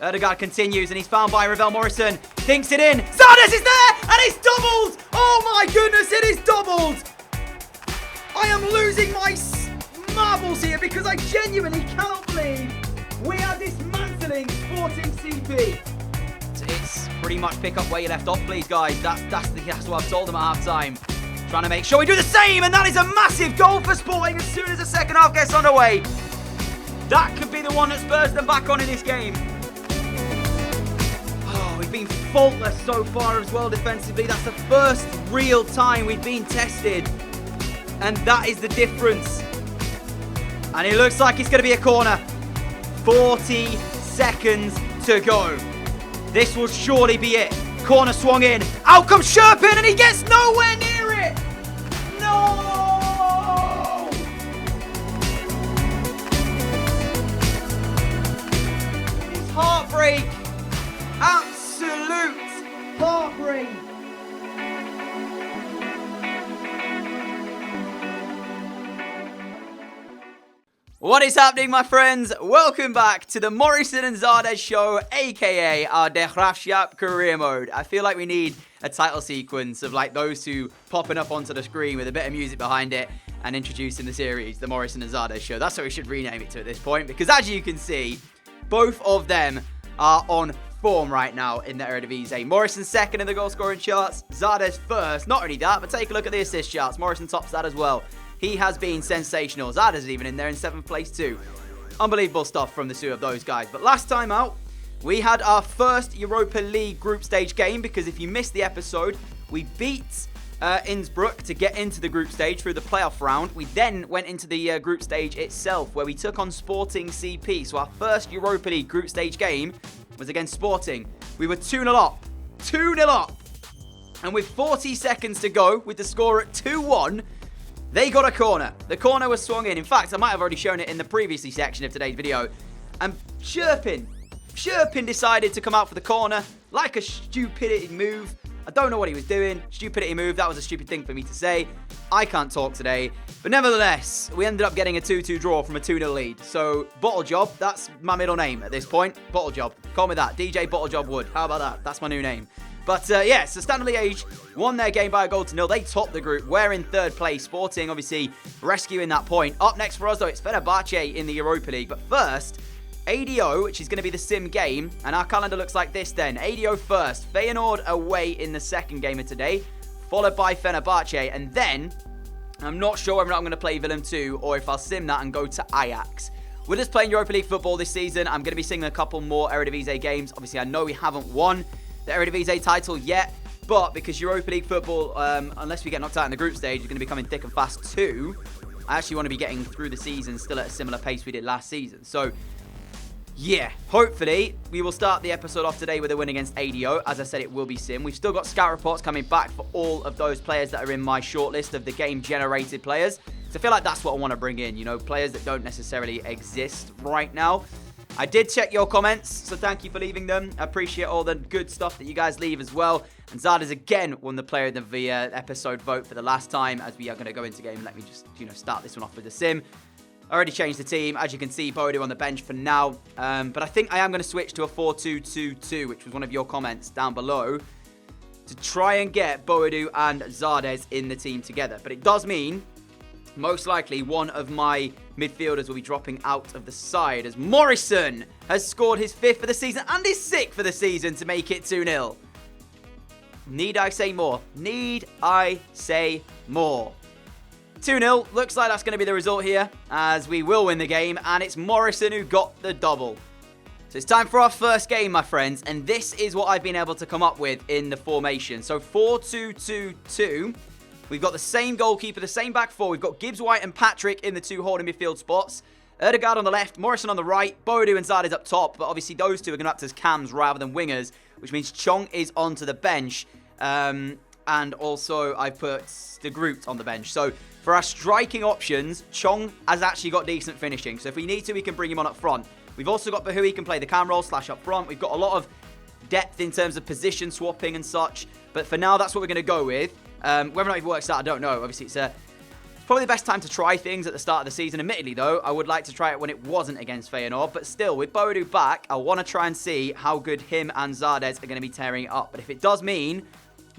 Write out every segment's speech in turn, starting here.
Erdegaard continues, and he's found by Ravel Morrison. Dinks it in. Zardes is there, and it's doubled! Oh my goodness, it is doubled! I am losing my marbles here because I genuinely cannot believe we are dismantling Sporting CP. It's pretty much pick up where you left off, please, guys. That's what I've told them at half-time. Trying to make sure we do the same, and that is a massive goal for Sporting as soon as the second half gets underway. That could be the one that spurs them back on in this game. We've been faultless so far as well defensively. That's the first real time we've been tested. And that is the difference. And it looks like it's going to be a corner. 40 seconds to go. This will surely be it. Corner swung in. Out comes Sherpin and he gets nowhere near it. No! It's heartbreak. Absolute heartbreak. What is happening, my friends? Welcome back to the Morrison and Zardes show, aka our Graafschap career mode. I feel like we need a title sequence of like those two popping up onto the screen with a bit of music behind it and introducing the series, the Morrison and Zardes show. That's what we should rename it to at this point, because as you can see, both of them are on form right now in the Eredivisie. Morrison second in the goal scoring charts, Zardes first. Not only that, but take a look at the assist charts. Morrison tops that as well. He has been sensational. Zardes is even in there in 7th place too. Unbelievable stuff from the two of those guys. But last time out, we had our first Europa League group stage game, because if you missed the episode, we beat Innsbruck to get into the group stage through the playoff round. We then went into the group stage itself, where we took on Sporting CP. So our first Europa League group stage game was against Sporting. We were 2-0 up. 2-0 up. And with 40 seconds to go, with the score at 2-1, they got a corner. The corner was swung in. In fact, I might have already shown it in the previously section of today's video. And Sherpin decided to come out for the corner like a stupidity move. I don't know what he was doing. Stupidity move. That was a stupid thing for me to say. I can't talk today. But nevertheless, we ended up getting a 2-2 draw from a 2-0 lead. So, Bottle Job, that's my middle name at this point. Bottle Job. Call me that. DJ Bottle Job Wood. How about that? That's my new name. But yeah, so Standard Liège won their game by a 1-0. They topped the group. We're in 3rd place. Sporting, obviously, rescuing that point. Up next for us, though, it's Fenerbahce in the Europa League. But first, ADO, which is going to be the sim game. And our calendar looks like this then. ADO first. Feyenoord away in the second game of today. Followed by Fenerbahce. And then, I'm not sure whether I'm going to play Willem 2 or if I'll sim that and go to Ajax. We're just playing Europa League football this season. I'm going to be singing a couple more Eredivisie games. Obviously, I know we haven't won the Eredivisie title yet, but because Europa League football, unless we get knocked out in the group stage, is going to be coming thick and fast too. I actually want to be getting through the season still at a similar pace we did last season. So, yeah, hopefully we will start the episode off today with a win against ADO. As I said, it will be sim. We've still got scout reports coming back for all of those players that are in my shortlist of the game-generated players. So I feel like that's what I want to bring in, you know, players that don't necessarily exist right now. I did check your comments, so thank you for leaving them. I appreciate all the good stuff that you guys leave as well. And Zardes again won the player of the episode vote for the last time, as we are going to go into game. Let me just, start this one off with the sim. I already changed the team. As you can see, Boadu on the bench for now. But I think I am going to switch to a 4-2-2-2, which was one of your comments down below, to try and get Boadu and Zardes in the team together. But it does mean, most likely, one of my midfielders will be dropping out of the side, as Morrison has scored his 5th for the season and his 6th for the season to make it 2-0. Need I say more? Need I say more? 2-0. Looks like that's going to be the result here, as we will win the game, and it's Morrison who got the double. So it's time for our first game, my friends, and this is what I've been able to come up with in the formation. So 4-2-2-2. We've got the same goalkeeper, the same back four. We've got Gibbs, White and Patrick in the 2 holding midfield spots. Erdegaard on the left, Morrison on the right, Boadu and Zardes up top. But obviously those two are going to act as cams rather than wingers, which means Chong is onto the bench. And also I've put De Groot on the bench. So for our striking options, Chong has actually got decent finishing. So if we need to, we can bring him on up front. We've also got Bahui can play the cam role / up front. We've got a lot of depth in terms of position swapping and such. But for now, that's what we're going to go with. Whether or not it works out, I don't know. Obviously, it's Probably the best time to try things at the start of the season. Admittedly, though, I would like to try it when it wasn't against Feyenoord. But still, with Boadu back, I want to try and see how good him and Zardes are going to be tearing it up. But if it does mean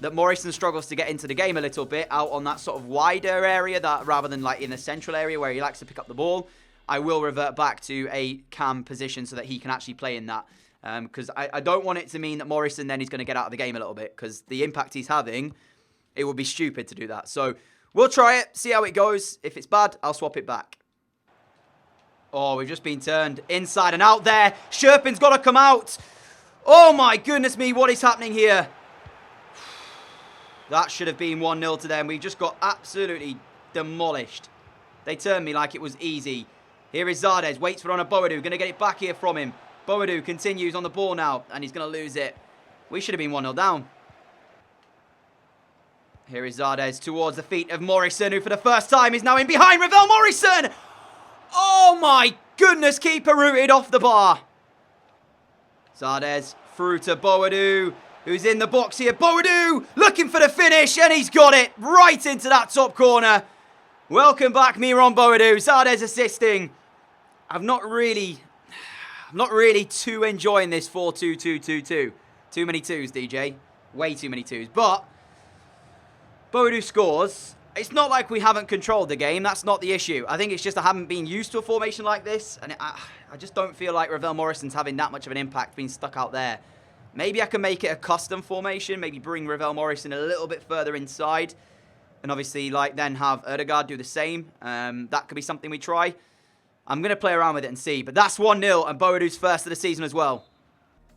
that Morrison struggles to get into the game a little bit out on that sort of wider area, that rather than like in the central area where he likes to pick up the ball, I will revert back to a cam position so that he can actually play in that. Because I don't want it to mean that Morrison then is going to get out of the game a little bit. Because the impact he's having, it would be stupid to do that. So we'll try it, see how it goes. If it's bad, I'll swap it back. Oh, we've just been turned inside and out there. Sherpin's got to come out. Oh my goodness me, what is happening here? That should have been 1-0 to them. We just got absolutely demolished. They turned me like it was easy. Here is Zardes, waits for Boadu. Going to get it back here from him. Boadu continues on the ball now, and he's going to lose it. We should have been 1-0 down. Here is Zardes towards the feet of Morrison, who for the first time is now in behind Ravel Morrison. Oh my goodness, keeper rooted off the bar. Zardes through to Boadu, who's in the box here. Boadu looking for the finish, and he's got it right into that top corner. Welcome back, Miron Boadu. Zardes assisting. I'm not really too enjoying this 4-2-2-2-2. Too many twos, DJ. Way too many twos. But Boadu scores. It's not like we haven't controlled the game. That's not the issue. I think it's just I haven't been used to a formation like this. And I just don't feel like Ravel Morrison's having that much of an impact being stuck out there. Maybe I can make it a custom formation. Maybe bring Ravel Morrison a little bit further inside. And obviously, like, then have Erdegaard do the same. That could be something we try. I'm going to play around with it and see. But that's 1-0 and Boadu's first of the season as well.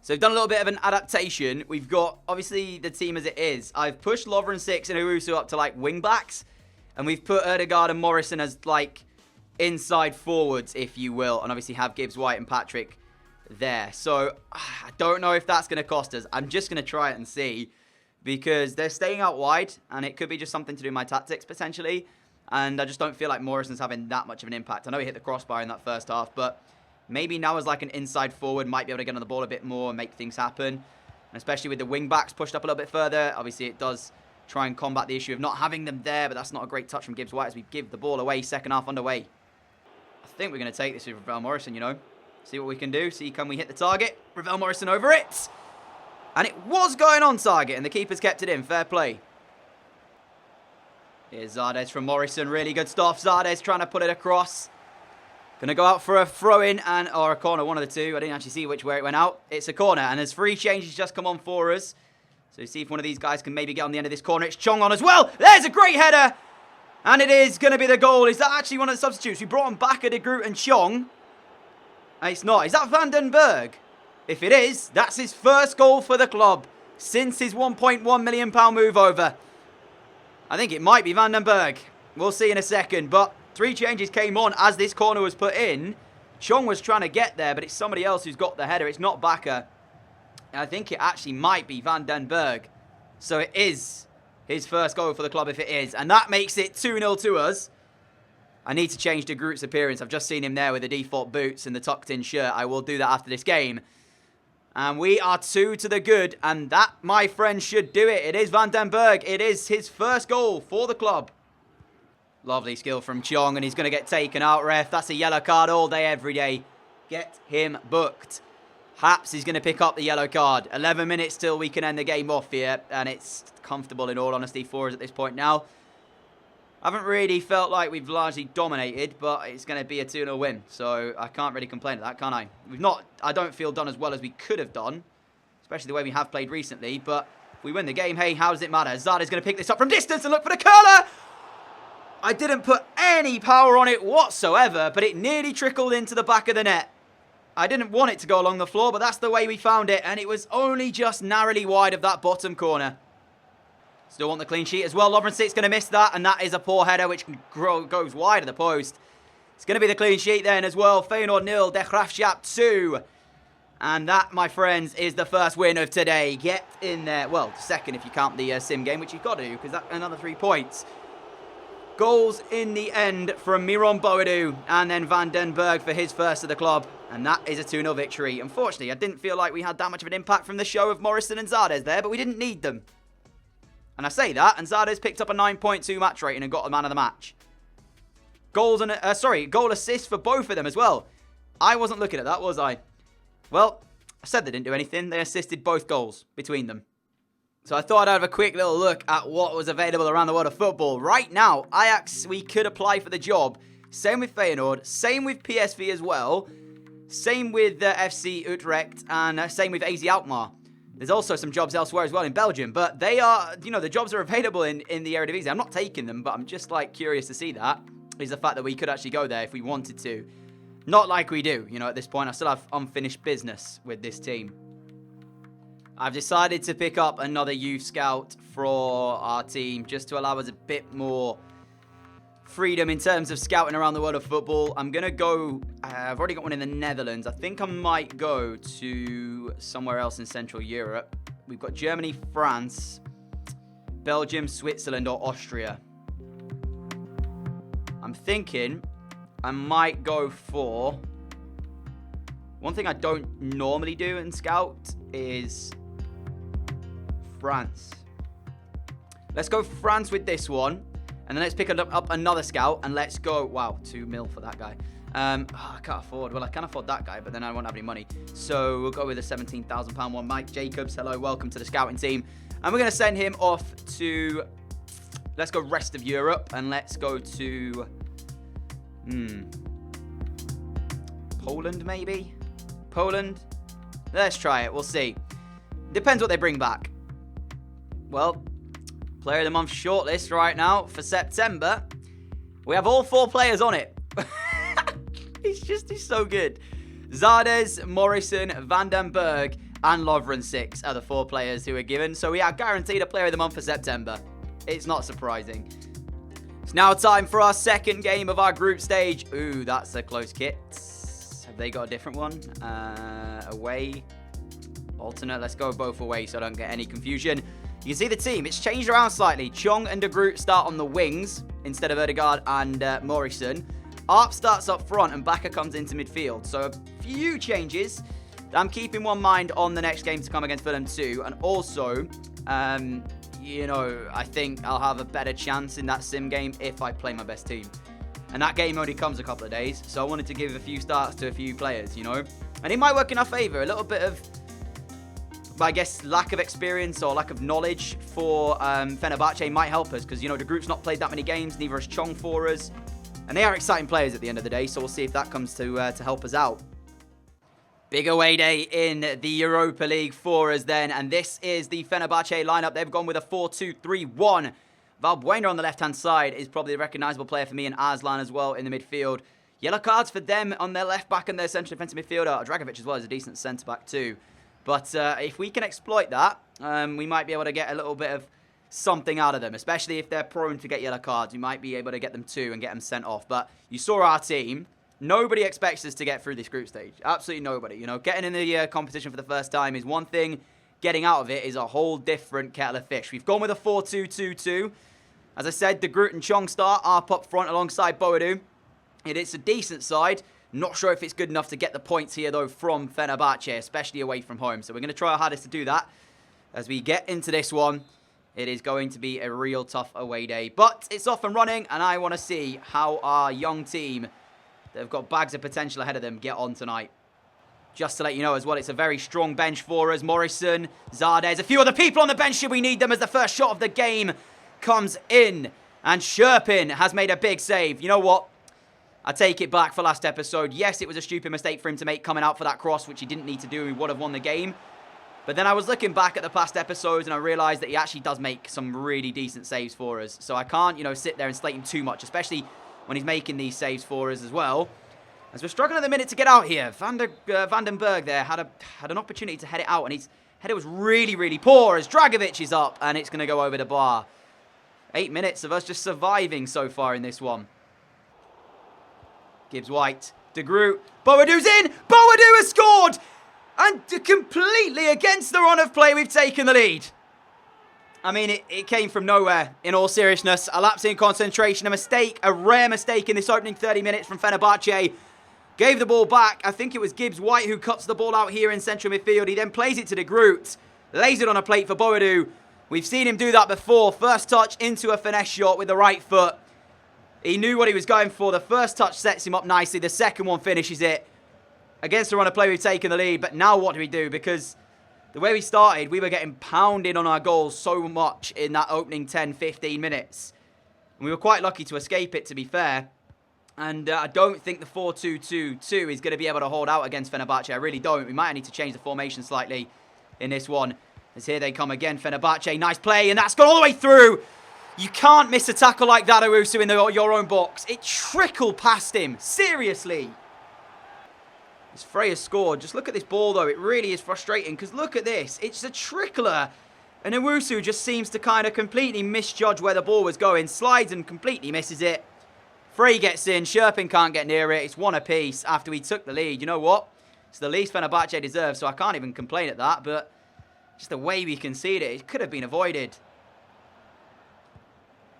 So we've done a little bit of an adaptation. We've got, obviously, the team as it is. I've pushed Lovren 6 and Owusu up to, like, wing-backs. And we've put Erdegaard and Morrison as, like, inside forwards, if you will. And obviously have Gibbs, White and Patrick there. So I don't know if that's going to cost us. I'm just going to try it and see. Because they're staying out wide. And it could be just something to do with my tactics, potentially. And I just don't feel like Morrison's having that much of an impact. I know he hit the crossbar in that first half, but maybe now as like an inside forward, might be able to get on the ball a bit more and make things happen. And especially with the wing-backs pushed up a little bit further. Obviously, it does try and combat the issue of not having them there, but that's not a great touch from Gibbs White as we give the ball away, second half underway. I think we're going to take this with Ravel Morrison, you know. See what we can do. See, can we hit the target? Ravel Morrison over it. And it was going on target, and the keeper's kept it in. Fair play. Here's Zardes from Morrison. Really good stuff. Zardes trying to put it across. Going to go out for a throw-in or a corner, one of the two. I didn't actually see which way it went out. It's a corner, and there's free changes just come on for us. So see if one of these guys can maybe get on the end of this corner. It's Chong on as well. There's a great header. And it is going to be the goal. Is that actually one of the substitutes? We brought on back De Groot and Chong. It's not. Is that Van den Berg? If it is, that's his first goal for the club since his £1.1 million move over. I think it might be Van den Berg. We'll see in a second. But 3 changes came on as this corner was put in. Chong was trying to get there, but it's somebody else who's got the header. It's not Bakker. And I think it actually might be Van den Berg. So it is his first goal for the club if it is. And that makes it 2-0 to us. I need to change De Groot's appearance. I've just seen him there with the default boots and the tucked-in shirt. I will do that after this game. And we are 2 to the good. And that, my friend, should do it. It is Van den Berg. It is his first goal for the club. Lovely skill from Chong. And he's going to get taken out, ref. That's a yellow card all day, every day. Get him booked. Haps is going to pick up the yellow card. 11 minutes till we can end the game off here. And it's comfortable, in all honesty, for us at this point now. I haven't really felt like we've largely dominated, but it's going to be a 2-0 win. So I can't really complain at that, can I? We've not, I don't feel, done as well as we could have done, especially the way we have played recently. But if we win the game, hey, how does it matter? Zarde's going to pick this up from distance and look for the curler. I didn't put any power on it whatsoever, but it nearly trickled into the back of the net. I didn't want it to go along the floor, but that's the way we found it. And it was only just narrowly wide of that bottom corner. Still want the clean sheet as well. Lovren 6 going to miss that. And that is a poor header, which goes wide of the post. It's going to be the clean sheet then as well. Feyenoord 0, Graafschap 2. And that, my friends, is the first win of today. Get in there. Well, second if you count the sim game, which you've got to do, because that's another 3 points. Goals in the end from Miron Boadu and then Van den Berg for his first of the club. And that is a 2-0 victory. Unfortunately, I didn't feel like we had that much of an impact from the show of Morrison and Zardes there, but we didn't need them. And I say that, and Zardes picked up a 9.2 match rating and got the man of the match. goals and goal assists for both of them as well. I wasn't looking at that, was I? Well, I said they didn't do anything. They assisted both goals between them. So I thought I'd have a quick little look at what was available around the world of football. Right now, Ajax, we could apply for the job. Same with Feyenoord. Same with PSV as well. Same with FC Utrecht. And same with AZ Alkmaar. There's also some jobs elsewhere as well in Belgium. But they are, the jobs are available in the Eredivisie. I'm not taking them, but I'm just, curious to see that. Is the fact that we could actually go there if we wanted to. Not like we do, at this point. I still have unfinished business with this team. I've decided to pick up another youth scout for our team just to allow us a bit more freedom in terms of scouting around the world of football. I'm going to go, I've already got one in the Netherlands. I think I might go to somewhere else in Central Europe. We've got Germany, France, Belgium, Switzerland, or Austria. I'm thinking I might go for... One thing I don't normally do in Scout is France. Let's go France with this one. And then let's pick up another Scout. And let's go... Wow, 2 mil for that guy. I can't afford... Well, I can afford that guy, but then I won't have any money. So we'll go with a £17,000 one. Mike Jacobs, hello, welcome to the scouting team. And we're going to send him off to... Let's go rest of Europe. And let's go to... Poland, maybe? Poland? Let's try it. We'll see. Depends what they bring back. Well, Player of the Month shortlist right now for September. We have all 4 players on it. He's so good. Zardes, Morrison, Van den Berg, and Lovren 6 are the 4 players who are given. So we are guaranteed a Player of the Month for September. It's not surprising. It's now time for our second game of our group stage. Ooh, that's a close kit. Have they got a different one? Away. Alternate. Let's go both away so I don't get any confusion. You can see the team. It's changed around slightly. Chong and De Groot start on the wings instead of Ødegaard and Morrison. Arp starts up front and Baka comes into midfield. So a few changes. I'm keeping one mind on the next game to come against Fulham too. And also... I think I'll have a better chance in that sim game if I play my best team. And that game only comes a couple of days, so I wanted to give a few starts to a few players, And it might work in our favour. A little bit of, I guess, lack of experience or lack of knowledge for Fenerbahce might help us. Because, De Groot's not played that many games, neither has Chong for us. And they are exciting players at the end of the day, so we'll see if that comes to help us out. Big away day in the Europa League for us then. And this is the Fenerbahce lineup. They've gone with a 4-2-3-1. Valbuena on the left-hand side is probably a recognisable player for me, and Arslan as well in the midfield. Yellow cards for them on their left-back and their central defensive midfielder. Dragovic as well is a decent centre-back too. But if we can exploit that, we might be able to get a little bit of something out of them. Especially if they're prone to get yellow cards. We might be able to get them too and get them sent off. But you saw our team. Nobody expects us to get through this group stage. Absolutely nobody. Getting in the competition for the first time is one thing. Getting out of it is a whole different kettle of fish. We've gone with a 4-2-2-2. As I said, De Groot and Chong start up front alongside Boadu. It's a decent side. Not sure if it's good enough to get the points here, though, from Fenerbahce, especially away from home. So we're going to try our hardest to do that. As we get into this one, it is going to be a real tough away day. But it's off and running, and I want to see how our young team... They've got bags of potential ahead of them. Get on tonight. Just to let you know as well, it's a very strong bench for us. Morrison, Zardes, a few other people on the bench should we need them as the first shot of the game comes in. And Sherpin has made a big save. You know what? I take it back for last episode. Yes, it was a stupid mistake for him to make coming out for that cross, which he didn't need to do. He would have won the game. But then I was looking back at the past episodes and I realised that he actually does make some really decent saves for us. So I can't, sit there and slate him too much, especially when he's making these saves for us as well. As we're struggling at the minute to get out here. Van den Berg there had an opportunity to head it out, and his header was really, really poor as Dragovic is up, and it's going to go over the bar. 8 minutes of us just surviving so far in this one. Gibbs-White, De Groot, Boadou's in! Boadou has scored! And completely against the run of play, we've taken the lead. I mean, it came from nowhere, in all seriousness. A lapse in concentration, a mistake, a rare mistake in this opening 30 minutes from Fenerbahce. Gave the ball back. I think it was Gibbs-White who cuts the ball out here in central midfield. He then plays it to De Groot. Lays it on a plate for Boadou. We've seen him do that before. First touch into a finesse shot with the right foot. He knew what he was going for. The first touch sets him up nicely. The second one finishes it. Against the run of play, we've taken the lead. But now what do we do? Because the way we started, we were getting pounded on our goals so much in that opening 10, 15 minutes. And we were quite lucky to escape it, to be fair. And I don't think the 4-2-2-2 is going to be able to hold out against Fenerbahce. I really don't. We might need to change the formation slightly in this one. As here they come again, Fenerbahce. Nice play, and that's gone all the way through. You can't miss a tackle like that, Owusu, in your own box. It trickled past him. Seriously. As Freya scored. Just look at this ball, though. It really is frustrating, because look at this. It's a trickler. And Owusu just seems to kind of completely misjudge where the ball was going. Slides and completely misses it. Frey gets in. Sherpin can't get near it. It's one apiece after we took the lead. You know what? It's the least Fenerbahce deserves, so I can't even complain at that. But just the way we conceded it could have been avoided.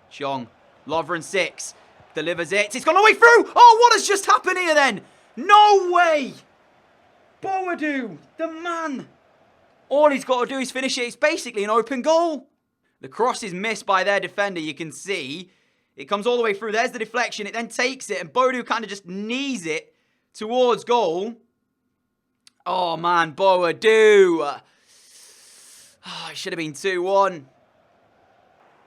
Chong. Lovren 6. Delivers it. It's gone all the way through. Oh, what has just happened here then? No way. Boadu, the man. All he's got to do is finish it. It's basically an open goal. The cross is missed by their defender, you can see. It comes all the way through. There's the deflection. It then takes it, and Boadu kind of just knees it towards goal. Oh, man, Boadu. Oh, it should have been 2-1.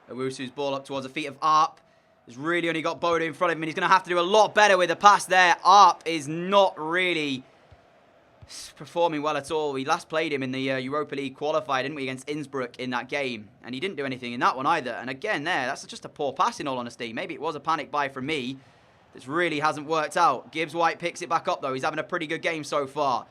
Owusu's ball up towards the feet of Arp. He's really only got Boadu in front of him, and he's going to have to do a lot better with the pass there. Arp is not really performing well at all. We last played him in the Europa League qualifier, didn't we, against Innsbruck in that game. And he didn't do anything in that one either. And again there, that's just a poor pass in all honesty. Maybe it was a panic buy from me. This really hasn't worked out. Gibbs White picks it back up though. He's having a pretty good game so far.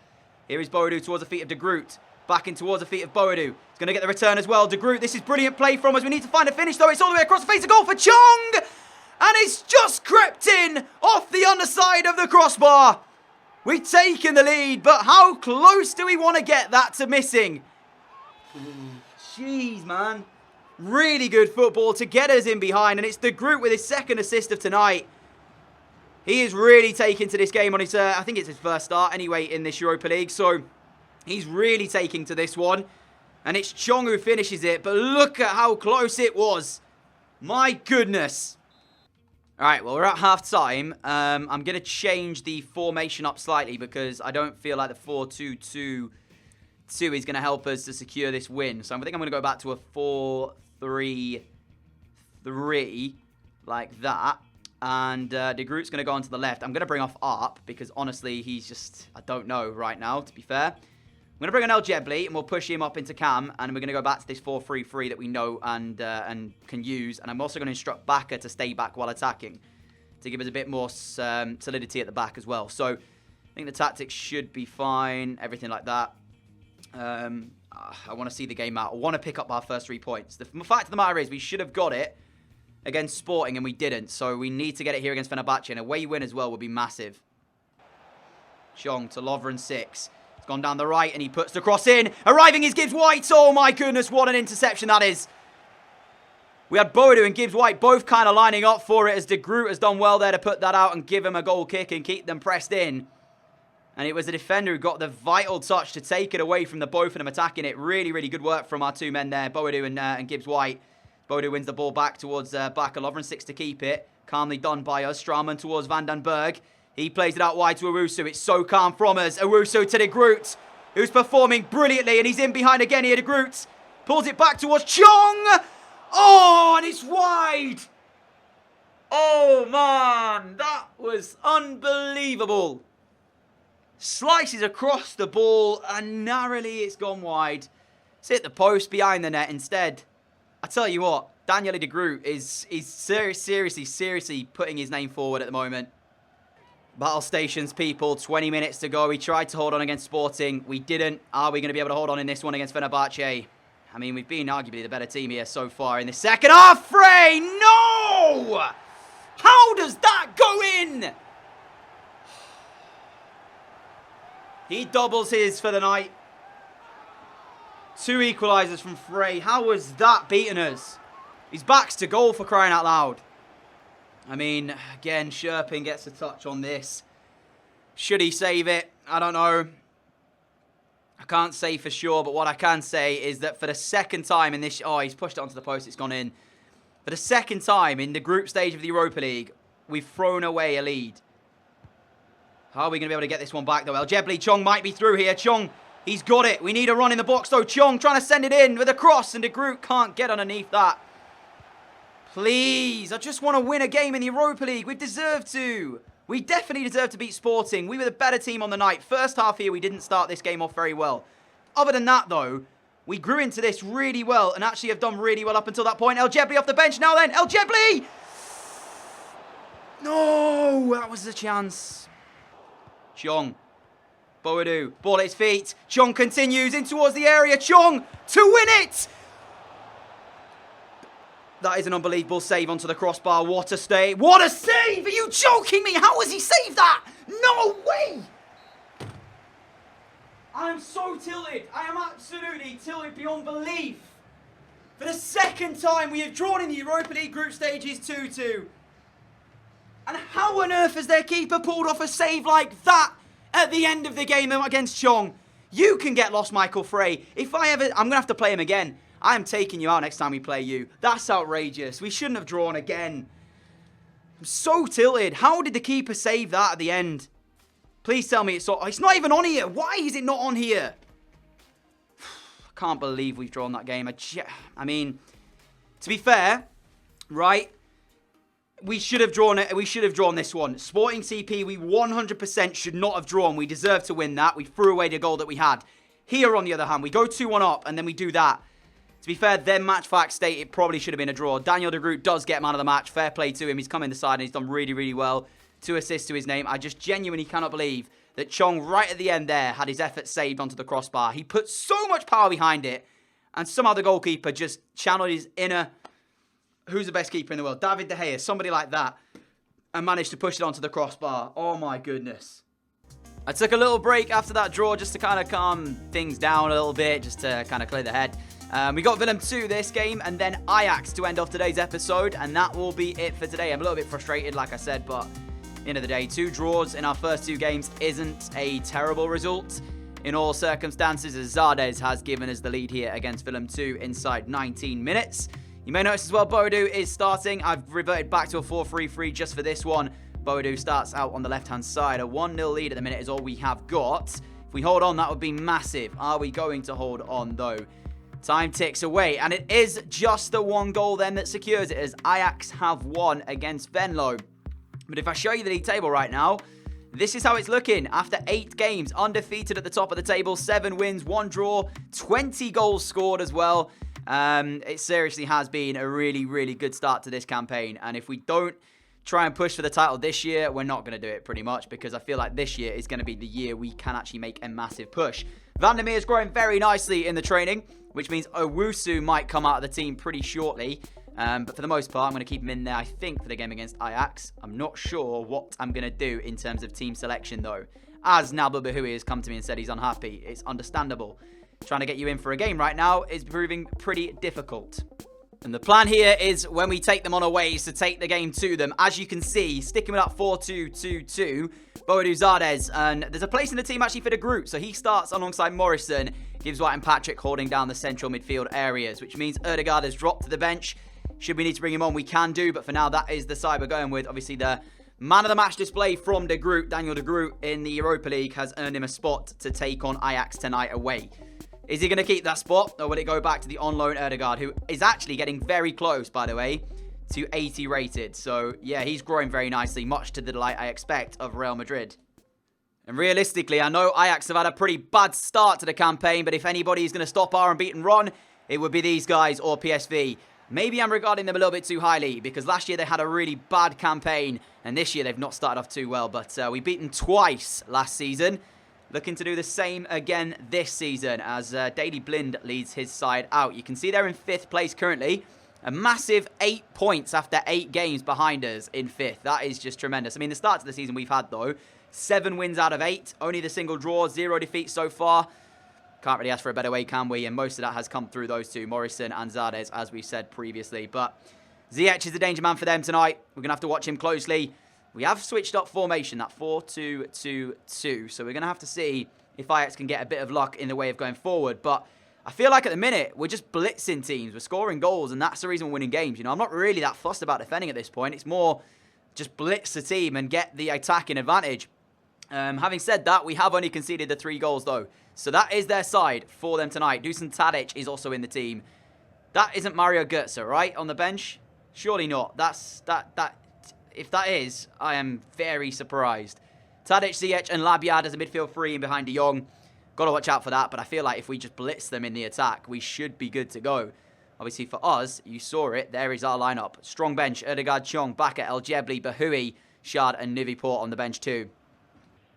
Here is Boadu towards the feet of De Groot. Back in towards the feet of Boadu. He's going to get the return as well. De Groot, this is brilliant play from us. We need to find a finish though. It's all the way across the face of goal for Chong. And it's just crept in off the underside of the crossbar. We've taken the lead, but how close do we want to get that to missing? Jeez, man. Really good football to get us in behind, and it's De Groot with his second assist of tonight. He is really taking to this game on his, I think it's his first start anyway in this Europa League, so he's really taking to this one. And it's Chong who finishes it, but look at how close it was. My goodness. All right, well, we're at half-time. I'm going to change the formation up slightly because I don't feel like the 4-2-2-2 is going to help us to secure this win. So I think I'm going to go back to a 4-3-3 like that. And De Groot's going to go onto the left. I'm going to bring off Arp because, honestly, he's just, I don't know right now, to be fair. I'm going to bring on El Jebli, and we'll push him up into Cam, and we're going to go back to this 4-3-3 that we know and can use. And I'm also going to instruct Baka to stay back while attacking to give us a bit more solidity at the back as well. So I think the tactics should be fine, everything like that. I want to see the game out. I want to pick up our first 3 points. The fact of the matter is we should have got it against Sporting, and we didn't. So we need to get it here against Fenerbahce, and a away win as well would be massive. Chong to Lovren 6. Gone down the right, and he puts the cross in. Arriving is Gibbs White. Oh, my goodness, what an interception that is. We had Boadu and Gibbs White both kind of lining up for it, as De Groot has done well there to put that out and give him a goal kick and keep them pressed in. And it was the defender who got the vital touch to take it away from the both of them attacking it. Really, really good work from our 2 men there, Boadu and Gibbs White. Boadu wins the ball back towards Baka. Lovren 6 to keep it. Calmly done by us. Straumann towards Van den Berg. He plays it out wide to Owusu. It's so calm from us. Owusu to De Groot, who's performing brilliantly. And he's in behind again here, De Groot. Pulls it back towards Chong. Oh, and it's wide. Oh, man. That was unbelievable. Slices across the ball, and narrowly it's gone wide. It's hit the post behind the net instead. I tell you what, Daniele De Groot is seriously putting his name forward at the moment. Battle stations, people. 20 minutes to go. We tried to hold on against Sporting. We didn't. Are we going to be able to hold on in this one against Fenerbahce? I mean, we've been arguably the better team here so far in the second half. Frey, no! How does that go in? He doubles his for the night. 2 equalisers from Frey. How was that beating us? His back's to goal, for crying out loud. I mean, again, Sherpin gets a touch on this. Should he save it? I don't know. I can't say for sure, but what I can say is that for the second time in this... Oh, he's pushed it onto the post. It's gone in. For the second time in the group stage of the Europa League, we've thrown away a lead. How are we going to be able to get this one back, though? El Jebli, Chong might be through here. Chong, he's got it. We need a run in the box, though. Chong trying to send it in with a cross, and De Groot can't get underneath that. Please, I just want to win a game in the Europa League. We deserve to. We definitely deserve to beat Sporting. We were the better team on the night. First half here, we didn't start this game off very well. Other than that, though, we grew into this really well and actually have done really well up until that point. El Jebli off the bench now then. El Jebli! No, that was the chance. Chong. Boadu. Ball at his feet. Chong continues in towards the area. Chong to win it! That is an unbelievable save onto the crossbar. What a save. What a save! Are you joking me? How has he saved that? No way! I am so tilted. I am absolutely tilted beyond belief. For the second time, we have drawn in the Europa League group stages 2-2. And how on earth has their keeper pulled off a save like that at the end of the game against Chong? You can get lost, Michael Frey. I'm going to have to play him again. I am taking you out next time we play you. That's outrageous. We shouldn't have drawn again. I'm so tilted. How did the keeper save that at the end? Please tell me it's not even on here. Why is it not on here? I can't believe we've drawn that game. I mean, to be fair, right? We should have drawn it. We should have drawn this one. Sporting CP, we 100% should not have drawn. We deserve to win that. We threw away the goal that we had. Here, on the other hand, we go 2-1 up, and then we do that. To be fair, then match facts state it probably should have been a draw. Daniel De Groot does get man of the match. Fair play to him. He's come in the side and he's done really, really well. 2 assists to his name. I just genuinely cannot believe that Chong, right at the end there, had his effort saved onto the crossbar. He put so much power behind it, and somehow the goalkeeper just channeled his inner, who's the best keeper in the world? David De Gea, somebody like that, and managed to push it onto the crossbar. Oh my goodness. I took a little break after that draw just to kind of calm things down a little bit, just to kind of clear the head. We got Willem 2 this game, and then Ajax to end off today's episode, and that will be it for today. I'm a little bit frustrated, like I said, but at the end of the day, 2 draws in our first 2 games isn't a terrible result in all circumstances, as Zardes has given us the lead here against Willem 2 inside 19 minutes. You may notice as well, Boadu is starting. I've reverted back to a 4-3-3 just for this one. Boadu starts out on the left-hand side. A 1-0 lead at the minute is all we have got. If we hold on, that would be massive. Are we going to hold on, though? Time ticks away, and it is just the 1 goal then that secures it, as Ajax have won against Venlo. But if I show you the league table right now, this is how it's looking. After 8 games, undefeated at the top of the table, 7 wins, 1 draw, 20 goals scored as well. It seriously has been a really, really good start to this campaign. And if we don't try and push for the title this year, we're not going to do it pretty much, because I feel like this year is going to be the year we can actually make a massive push. Vandermeer is growing very nicely in the training, which means Owusu might come out of the team pretty shortly. But for the most part, I'm going to keep him in there, I think, for the game against Ajax. I'm not sure what I'm going to do in terms of team selection, though. As Nabil Bahoui has come to me and said he's unhappy, it's understandable. Trying to get you in for a game right now is proving pretty difficult. And the plan here is, when we take them on away, is to take the game to them. As you can see, sticking with that 4-2-2-2, Boadu Zardes, and there's a place in the team actually for De Groot, so he starts alongside Morrison, gives White and Patrick holding down the central midfield areas, which means Erdegaard has dropped to the bench. Should we need to bring him on, we can do, but for now, that is the side we're going with. Obviously, the man of the match display from De Groot, Daniel De Groot, in the Europa League has earned him a spot to take on Ajax tonight away. Is he going to keep that spot, or will it go back to the on-loan Erdegaard, who is actually getting very close, by the way, to 80 rated. So, yeah, he's growing very nicely, much to the delight I expect of Real Madrid. And realistically, I know Ajax have had a pretty bad start to the campaign, but if anybody is going to stop our unbeaten run, it would be these guys or PSV. Maybe I'm regarding them a little bit too highly, because last year they had a really bad campaign, and this year they've not started off too well. But we beat them twice last season. Looking to do the same again this season, as Daley Blind leads his side out. You can see they're in 5th place currently. A massive 8 points after 8 games behind us in 5th. That is just tremendous. I mean, the start to the season we've had, though, 7 wins out of 8. Only the single draw, 0 defeats so far. Can't really ask for a better way, can we? And most of that has come through those 2, Morrison and Zardes, as we said previously. But Ziyech is the danger man for them tonight. We're going to have to watch him closely. We have switched up formation, that 4-2-2-2. So we're going to have to see if Ajax can get a bit of luck in the way of going forward. But I feel like at the minute, we're just blitzing teams. We're scoring goals, and that's the reason we're winning games. You know, I'm not really that fussed about defending at this point. It's more just blitz the team and get the attacking advantage. Having said that, we have only conceded the 3 goals, though. So that is their side for them tonight. Dusan Tadic is also in the team. That isn't Mario Götze, right? On the bench? Surely not. If that is, I am very surprised. Tadic, Ziyech, and Labiad as a midfield 3 in behind De Jong. Got to watch out for that, but I feel like if we just blitz them in the attack, we should be good to go. Obviously, for us, you saw it. There is our lineup. Strong bench. Ødegaard, Chong, Baka, El Jebli, Bahoui, Shad, and Niviport on the bench too.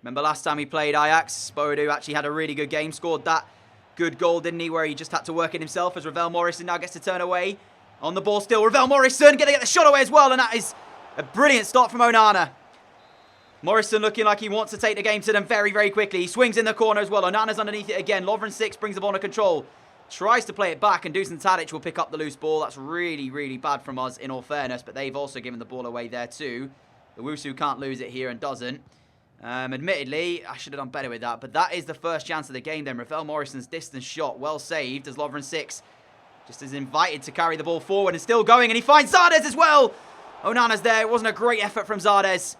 Remember last time we played Ajax? Boadu actually had a really good game. Scored that good goal, didn't he? Where he just had to work it himself as Ravel Morrison now gets to turn away. On the ball still. Ravel Morrison going to get the shot away as well. And that is a brilliant start from Onana. Morrison looking like he wants to take the game to them very, very quickly. He swings in the corner as well. Onana's underneath it again. Lovren 6 brings the ball under control. Tries to play it back, and Dusan Tadic will pick up the loose ball. That's really, really bad from us, in all fairness. But they've also given the ball away there too. Owusu can't lose it here and doesn't. Admittedly, I should have done better with that. But that is the first chance of the game then. Ravel Morrison's distance shot. Well saved as Lovren 6 just is invited to carry the ball forward and still going. And he finds Zardes as well. Onana's there. It wasn't a great effort from Zardes.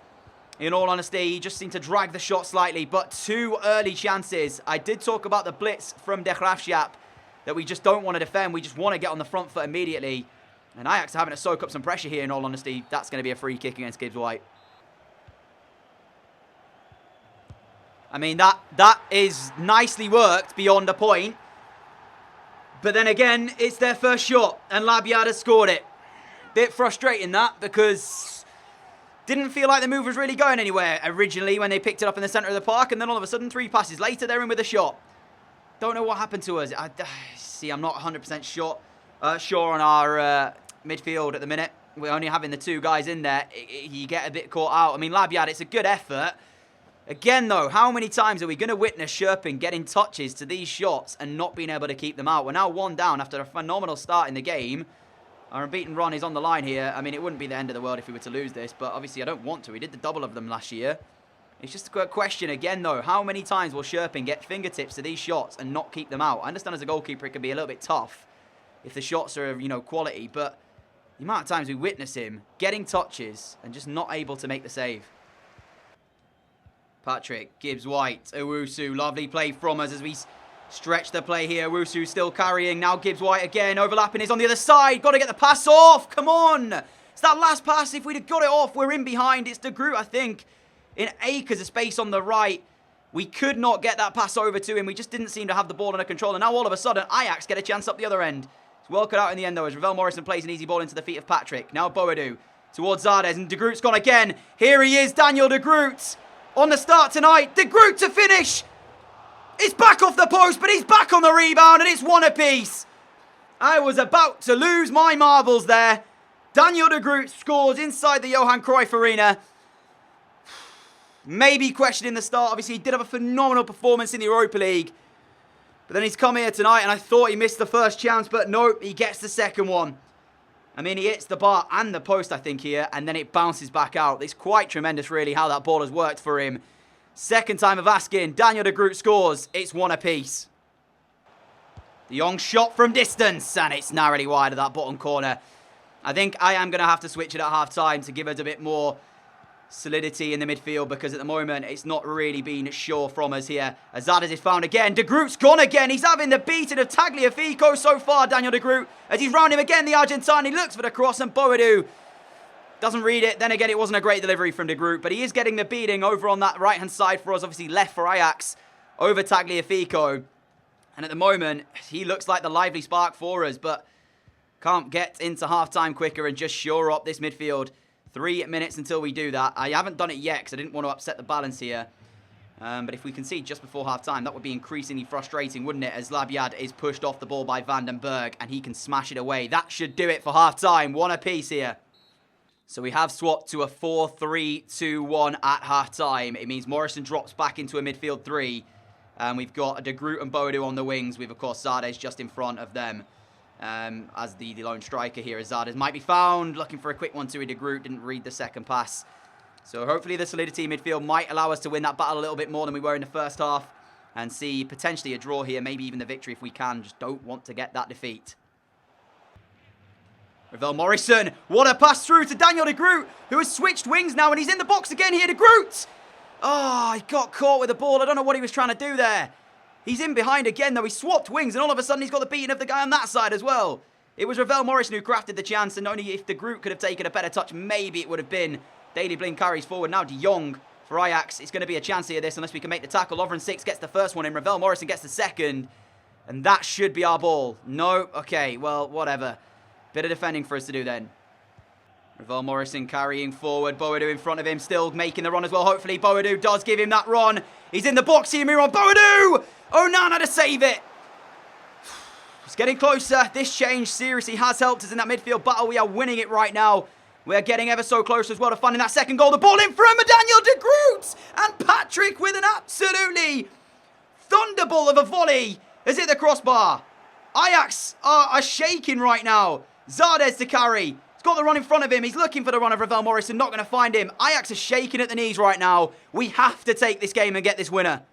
In all honesty, he just seemed to drag the shot slightly, but 2 early chances. I did talk about the blitz from De Graafschap, that we just don't want to defend. We just want to get on the front foot immediately. And Ajax are having to soak up some pressure here, in all honesty. That's going to be a free kick against Gibbs White. I mean, that is nicely worked beyond a point. But then again, it's their first shot, and Labiad has scored it. Bit frustrating that, because didn't feel like the move was really going anywhere originally when they picked it up in the centre of the park, and then all of a sudden 3 passes later they're in with a shot. Don't know what happened to us. I'm not 100% sure on our midfield at the minute. We're only having the 2 guys in there. You get a bit caught out. I mean, Labiad, it's a good effort. Again, though, how many times are we going to witness Sherpin getting touches to these shots and not being able to keep them out? We're now 1 down after a phenomenal start in the game. Our unbeaten run is on the line here. I mean, it wouldn't be the end of the world if we were to lose this, but obviously I don't want to. We did the double of them last year. It's just a question again, though. How many times will Sherpin get fingertips to these shots and not keep them out? I understand as a goalkeeper it can be a little bit tough if the shots are, quality, but the amount of times we witness him getting touches and just not able to make the save. Patrick, Gibbs White, Owusu, lovely play from us as we stretch the play here. Owusu still carrying. Now Gibbs White again. Overlapping is on the other side. Got to get the pass off. Come on. It's that last pass. If we'd have got it off, we're in behind. It's De Groot, I think, in acres of space on the right. We could not get that pass over to him. We just didn't seem to have the ball under control. And now all of a sudden, Ajax get a chance up the other end. It's well cut out in the end, though, as Ravel Morrison plays an easy ball into the feet of Patrick. Now Boadu towards Zardes. And De Groot's gone again. Here he is, Daniel De Groot. On the start tonight. De Groot to finish. It's back off the post, but he's back on the rebound, and it's 1 apiece. I was about to lose my marbles there. Daniel De Groot scores inside the Johan Cruyff Arena. Maybe questioning the start. Obviously, he did have a phenomenal performance in the Europa League. But then he's come here tonight, and I thought he missed the first chance, but nope, he gets the second one. I mean, he hits the bar and the post, I think, here, and then it bounces back out. It's quite tremendous, really, how that ball has worked for him. Second time of asking, Daniel De Groot scores. It's 1 apiece. De Jong shot from distance, and it's narrowly wide of that bottom corner. I think I am going to have to switch it at half-time to give us a bit more solidity in the midfield, because at the moment, it's not really been sure from us here. Zardes is found again. De Groot's gone again. He's having the beating of Tagliafico so far, Daniel De Groot. As he's round him again, the Argentine. He looks for the cross, and Boadu doesn't read it. Then again, it wasn't a great delivery from De Groot, but he is getting the beating over on that right-hand side for us. Obviously left for Ajax over Tagliafico. And at the moment, he looks like the lively spark for us, but can't get into half-time quicker and just shore up this midfield. 3 minutes until we do that. I haven't done it yet because I didn't want to upset the balance here. But if we concede just before half-time, that would be increasingly frustrating, wouldn't it? As Labiad is pushed off the ball by Van den Berg, and he can smash it away. That should do it for half-time. 1 apiece here. So we have swapped to a 4-3-2-1 at half-time. It means Morrison drops back into a midfield 3. And we've got De Groot and Boadu on the wings, with, of course, Zardes just in front of them. As the lone striker here, as Zardes might be found. Looking for a quick one to De Groot. Didn't read the second pass. So hopefully the solidity midfield might allow us to win that battle a little bit more than we were in the first half. And see potentially a draw here. Maybe even the victory if we can. Just don't want to get that defeat. Ravel Morrison, what a pass through to Daniel de Groot, who has switched wings now, and he's in the box again here, de Groot! Oh, he got caught with the ball. I don't know what he was trying to do there. He's in behind again, though. He swapped wings, and all of a sudden he's got the beating of the guy on that side as well. It was Ravel Morrison who crafted the chance, and only if de Groot could have taken a better touch, maybe it would have been. Daley Blind carries forward. Now De Jong for Ajax. It's going to be a chance here, this, unless we can make the tackle. Lovren 6 gets the first one in. Ravel Morrison gets the second. And that should be our ball. No? Okay, well, whatever. Bit of defending for us to do then. Ravel Morrison carrying forward. Boadu in front of him, still making the run as well. Hopefully Boadu does give him that run. He's in the box here, Miron. Boadu! Onana to save it. It's getting closer. This change seriously has helped us in that midfield battle. We are winning it right now. We're getting ever so close as well to finding that second goal. The ball in from Daniel de Groot. And Patrick with an absolutely thunderbolt of a volley has hit the crossbar. Ajax are shaking right now. Zardes to carry. He's got the run in front of him. He's looking for the run of Ravel Morrison. Not going to find him. Ajax are shaking at the knees right now. We have to take this game and get this winner.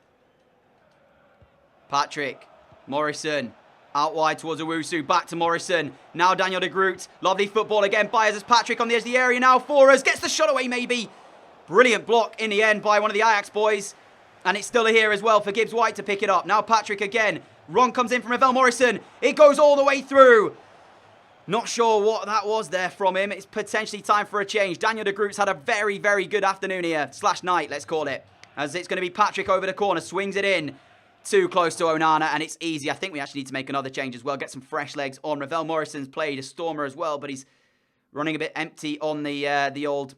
Patrick. Morrison. Out wide towards Owusu. Back to Morrison. Now Daniel de Groot. Lovely football again. Byers as Patrick on the edge of the area now for us. Gets the shot away maybe. Brilliant block in the end by one of the Ajax boys. And it's still here as well for Gibbs White to pick it up. Now Patrick again. Run comes in from Ravel Morrison. It goes all the way through. Not sure what that was there from him. It's potentially time for a change. Daniel de Groot's had a very, very good afternoon here. Slash night, let's call it. As it's going to be Patrick over the corner. Swings it in. Too close to Onana, and it's easy. I think we actually need to make another change as well. Get some fresh legs on. Ravel Morrison's played a stormer as well, but he's running a bit empty on the old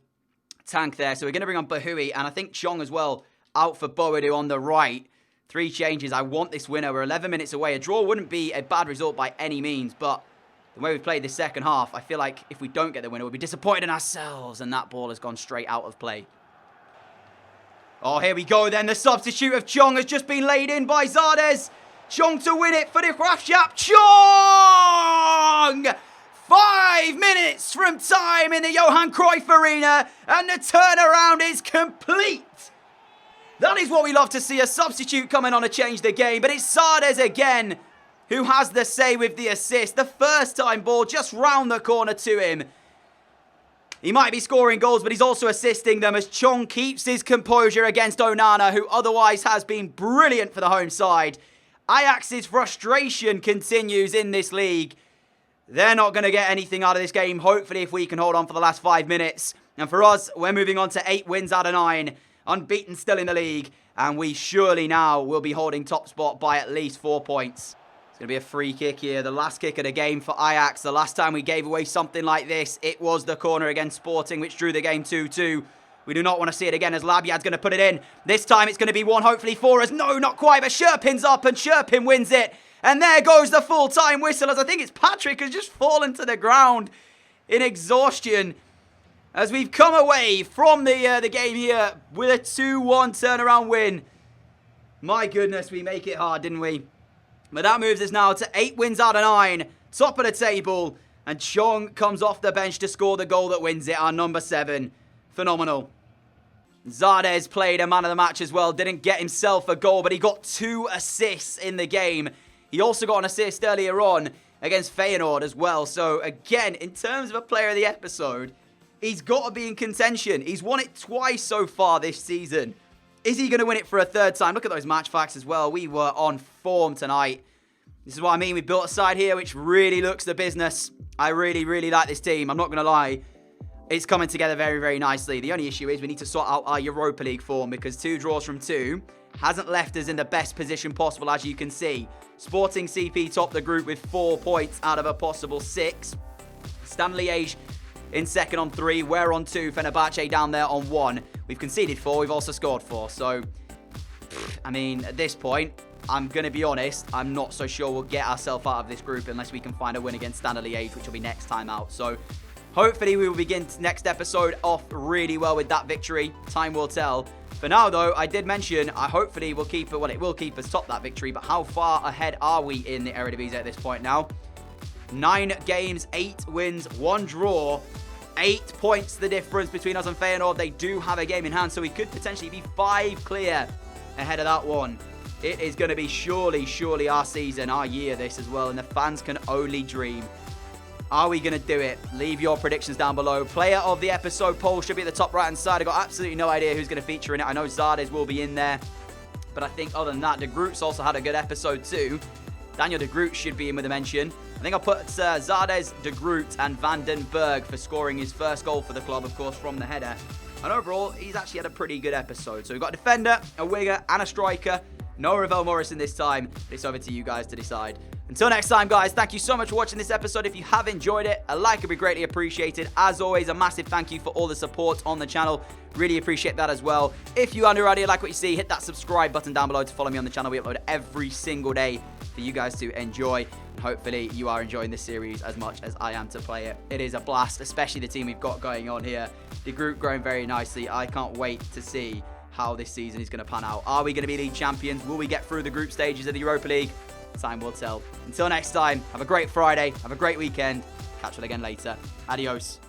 tank there. So we're going to bring on Bahui, and I think Chong as well out for Boadu on the right. 3 changes. I want this winner. We're 11 minutes away. A draw wouldn't be a bad result by any means, but the way we've played this second half, I feel like if we don't get the winner, we'll be disappointed in ourselves, and that ball has gone straight out of play. Oh, here we go then. The substitute of Chong has just been laid in by Zardes. Chong to win it for the Graafschap. Chong! 5 minutes from time in the Johan Cruyff Arena, and the turnaround is complete. That is what we love to see, a substitute coming on to change the game. But it's Zardes again who has the say with the assist. The first time ball just round the corner to him. He might be scoring goals, but he's also assisting them as Chong keeps his composure against Onana, who otherwise has been brilliant for the home side. Ajax's frustration continues in this league. They're not going to get anything out of this game, hopefully, if we can hold on for the last 5 minutes. And for us, we're moving on to 8 wins out of 9. Unbeaten still in the league. And we surely now will be holding top spot by at least 4 points. It's going to be a free kick here. The last kick of the game for Ajax. The last time we gave away something like this, it was the corner against Sporting, which drew the game 2-2. We do not want to see it again as Labyad's going to put it in. This time it's going to be one hopefully for us. No, not quite, but Sherpin's up and Sherpin wins it. And there goes the full-time whistle as I think it's Patrick who's just fallen to the ground in exhaustion. As we've come away from the game here with a 2-1 turnaround win. My goodness, we make it hard, didn't we? But that moves us now to 8 wins out of 9. Top of the table. And Chong comes off the bench to score the goal that wins it. Our number 7. Phenomenal. Zardes played a man of the match as well. Didn't get himself a goal, but he got 2 assists in the game. He also got an assist earlier on against Feyenoord as well. So again, in terms of a player of the episode, he's got to be in contention. He's won it twice so far this season. Is he going to win it for a 3rd time? Look at those match facts as well. We were on form tonight. This is what I mean. We built a side here which really looks the business. I really, really like this team. I'm not going to lie. It's coming together very, very nicely. The only issue is we need to sort out our Europa League form because 2 draws from 2 hasn't left us in the best position possible, as you can see. Sporting CP top the group with 4 points out of a possible 6. Standard Liège in second on 3. We're on 2. Fenerbahce down there on 1. We've conceded 4. We've also scored 4. So, I mean, at this point, I'm going to be honest. I'm not so sure we'll get ourselves out of this group unless we can find a win against Standard Liège, which will be next time out. So, hopefully we will begin next episode off really well with that victory. Time will tell. For now, though, I did mention I hopefully will keep it. Well, it will keep us top that victory. But how far ahead are we in the Eredivisie at this point now? 9 games, 8 wins, 1 draw. 8 points the difference between us and Feyenoord. They do have a game in hand, so we could potentially be 5 clear ahead of that one. It is going to be surely our season, our year this as well, and the fans can only dream. Are we going to do it? Leave your predictions down below. Player of the episode poll should be at the top right-hand side. I've got absolutely no idea who's going to feature in it. I know Zardes will be in there. But I think other than that, De Groot's also had a good episode too. Daniel De Groot should be in with a mention. I think I'll put Zardes, De Groot, and Van den Berg for scoring his first goal for the club, of course, from the header. And overall, he's actually had a pretty good episode. So we've got a defender, a winger, and a striker. No Ravel Morrison this time. It's over to you guys to decide. Until next time, guys, thank you so much for watching this episode. If you have enjoyed it, a like would be greatly appreciated. As always, a massive thank you for all the support on the channel. Really appreciate that as well. If you are new around here, like what you see, hit that subscribe button down below to follow me on the channel. We upload every single day for you guys to enjoy. And hopefully, you are enjoying this series as much as I am to play it. It is a blast, especially the team we've got going on here. The group growing very nicely. I can't wait to see how this season is going to pan out. Are we going to be league champions? Will we get through the group stages of the Europa League? Time will tell. Until next time, have a great Friday, have a great weekend. Catch you again later. Adios.